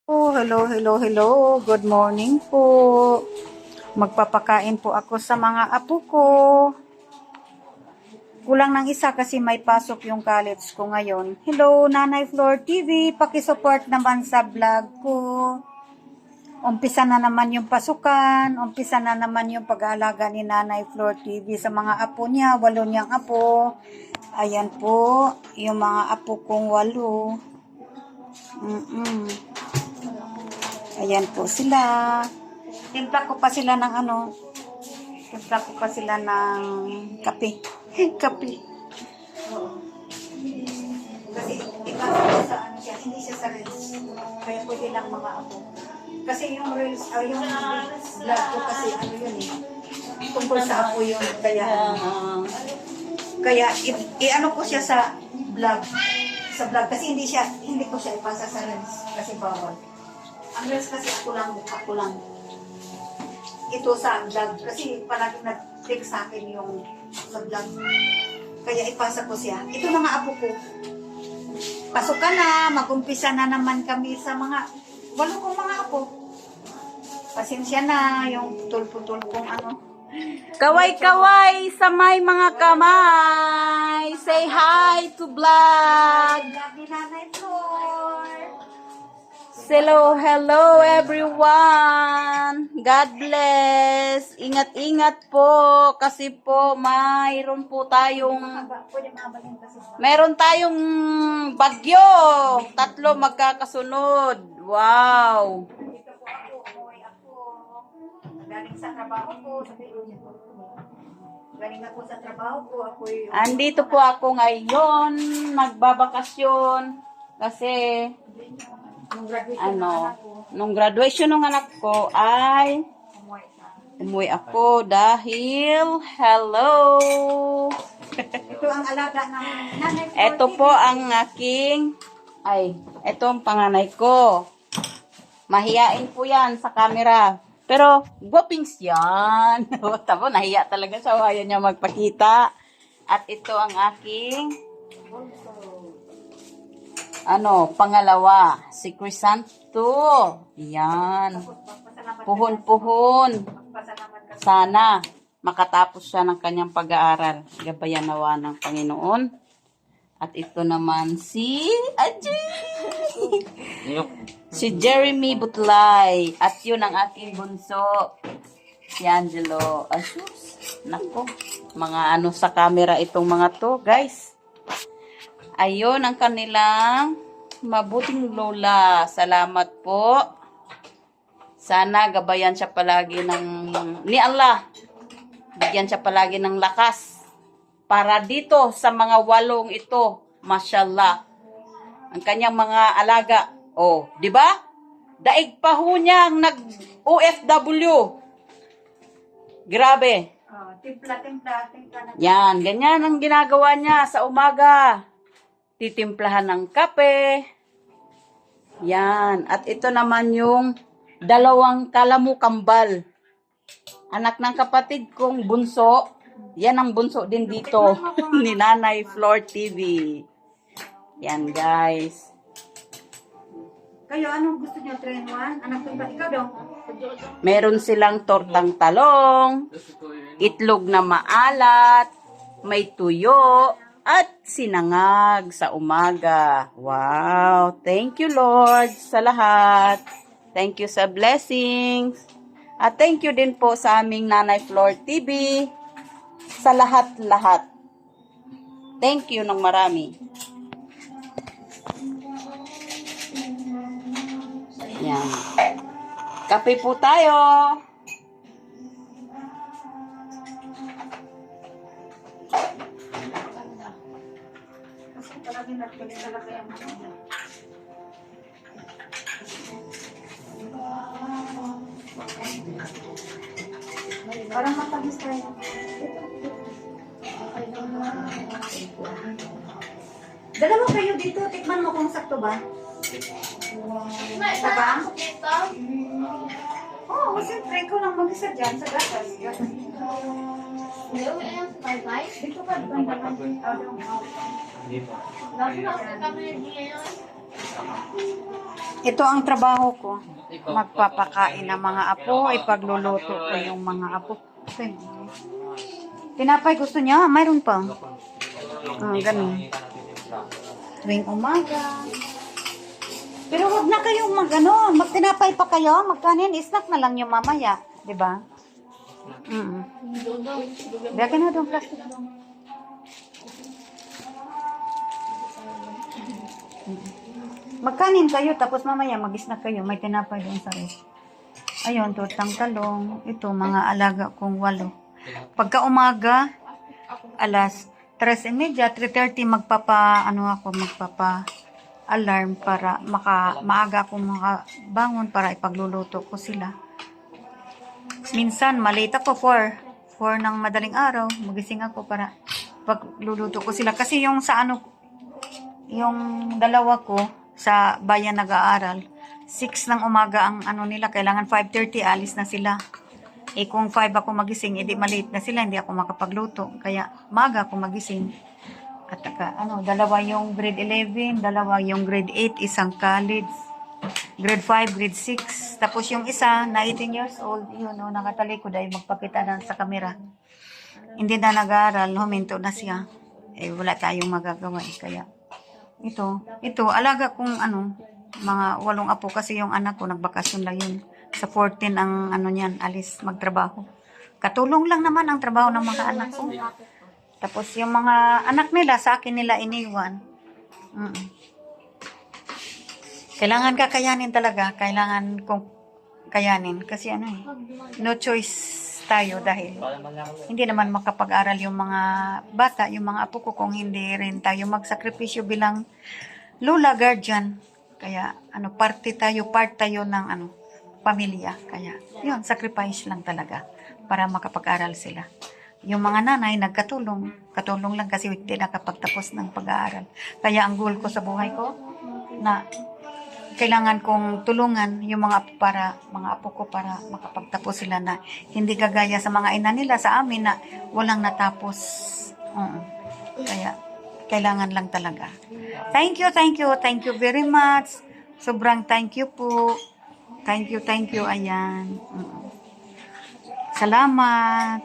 Oh, hello, hello, hello. Good morning po. Magpapakain po ako sa mga apo ko. Kulang ng isa kasi may pasok yung college ko ngayon. Hello, Nanay Floor TV. Pakisupport naman sa vlog ko. Umpisa na naman yung pasukan. Umpisa na naman yung pag-aalaga ni Nanay Floor TV sa mga apo niya. 8 niyang apo. Ayan po, yung mga apo kong 8. Ayan po sila. Timpla ko pa sila ng timpla ko pa sila ng kape. Kape. Oo. Kasi ipasa ko sa siya, hindi siya sa reels. Kaya pwede lang mga ako. Kasi yung reels, yung vlog ko kasi yun eh. Tungkol sa apo yun. Kaya i-ano ko siya sa vlog. Sa vlog. Kasi hindi ko siya ipasa sa reels. Kasi bawal. Ang reels kasi ako lang. Ito sa vlog. Kasi palagi nag-click sa akin yung sa vlog. Kaya ipasa ko siya. Ito mga apo ko. Pasok ka na. Mag-umpisa na naman kami sa mga 8 kong mga apo. Pasensya na yung putol-putol kong Kaway-kaway sa may mga kamay. Say hi to vlog. Hello everyone. God bless. Ingat-ingat po kasi po meron tayong bagyo. 3 magkakasunod. Wow. Galing sa trabaho ko, andito po ako ngayon, nagbabakasyon kasi nung graduation ng anak ko ay umuwi ako dahil ito ang alaga ng nanay ko. Ito po ang ito ang panganay ko. Mahiyain po yan sa camera. Pero, guwapings yan. Tabo, nahiya talaga siya. Ayaw niya magpakita. At ito ang aking pangalawa. Si Crisanto. Yan. Puhon-puhon. Sana makatapos siya ng kanyang pag-aaral. Gabayan nawa ng Panginoon. At ito naman si si Jeremy Butlay. At yun ang aking bunso. Si Angelo. Asus. Nako. Mga sa camera itong mga to, guys. Ayun ang kanilang mabuting lola. Salamat po. Sana gabayan siya palagi ni Allah. Bigyan siya palagi ng lakas. Para dito sa mga 8 ito. Mashallah. Ang kanyang mga alaga. Oh, di ba? Daig pa ho niyang nag-OFW. Grabe. Timpla. Yan, ganyan ang ginagawa niya sa umaga. Titimplahan ng kape. Yan. At ito naman yung 2 kalamukambal. Anak ng kapatid kong bunso. Yan ang bunso din dito ni Nanay Floor TV. Yan, guys. Kayo, anong gusto niyo, 3 in 1? Anak ko ba? Ikaw daw. Meron silang tortang talong, itlog na maalat, may tuyo, at sinangag sa umaga. Wow! Thank you, Lord, sa lahat. Thank you sa blessings. At thank you din po sa aming Nanay Floor TV. Sa lahat-lahat. Thank you ng marami. Yan. Kape po tayo. Parang matagis tayo. Dalawa kayo dito. Tikman mo kung sakto ba? Sabang? Oo, siyempre ikaw lang mag-isa dyan sa gatas. Dito ka, dito ka. Dito. Ito ang trabaho ko. Magpapakain ng mga apo, ipagluluto ko yung mga apo. Tinapay gusto niya? Mayroon pa. Ganun. Tuwing umaga. Pero wag na kayong magtinapay pa kayo, magkanin, snack na lang yung mamaya. Diba? Biyakin na doon plastic. Magkanin kayo, tapos mamaya mag-snack kayo. May tinapay doon sa ref. Ayun, tutang talong. Ito, mga alaga kong 8. Pagka umaga, alas 3:30, 3:30, magpapa-alarm para maaga akong makabangon para ipagluluto ko sila. Minsan, malate ako 4 ng madaling araw. Magising ako para pagluluto ko sila. Kasi yung yung dalawa ko sa bayan nag-aaral, 6 ng umaga ang nila, kailangan 5:30 alis na sila. Kung 5 ako magising, edi malate na sila, hindi ako makapagluto. Kaya maga ako magising. At dalawa yung grade 11, dalawa yung grade 8, isang college. Grade 5, grade 6. Tapos yung isa, na 18 years old, yun, nakatalikod ay magpakita na sa kamera. Hindi na nag-aaral, huminto na siya. Wala tayong magagawa. Kaya, ito, alaga kong mga 8 apo kasi yung anak ko, nagbakasyon lang yun. Sa 14 ang niyan, alis magtrabaho. Katulong lang naman ang trabaho ng mga anak ko. Tapos yung mga anak nila, sa akin nila iniwan. Kailangan kakayanin talaga. Kailangan kong kayanin. Kasi no choice tayo dahil hindi naman makapag-aral yung mga bata, yung mga apo ko kung hindi rin tayo magsakripisyo bilang lola, guardian. Kaya part tayo ng pamilya. Kaya yun, sacrifice lang talaga para makapag-aral sila. Yung mga nanay nagkatulong lang kasi hindi nakapagtapos ng pag-aaral. Kaya ang goal ko sa buhay ko na kailangan kong tulungan yung mga apo ko para makapagtapos sila na hindi kagaya sa mga ina nila sa amin na walang natapos. Kaya kailangan lang talaga. Thank you very much. Sobrang thank you po. Thank you, ayan. Salamat.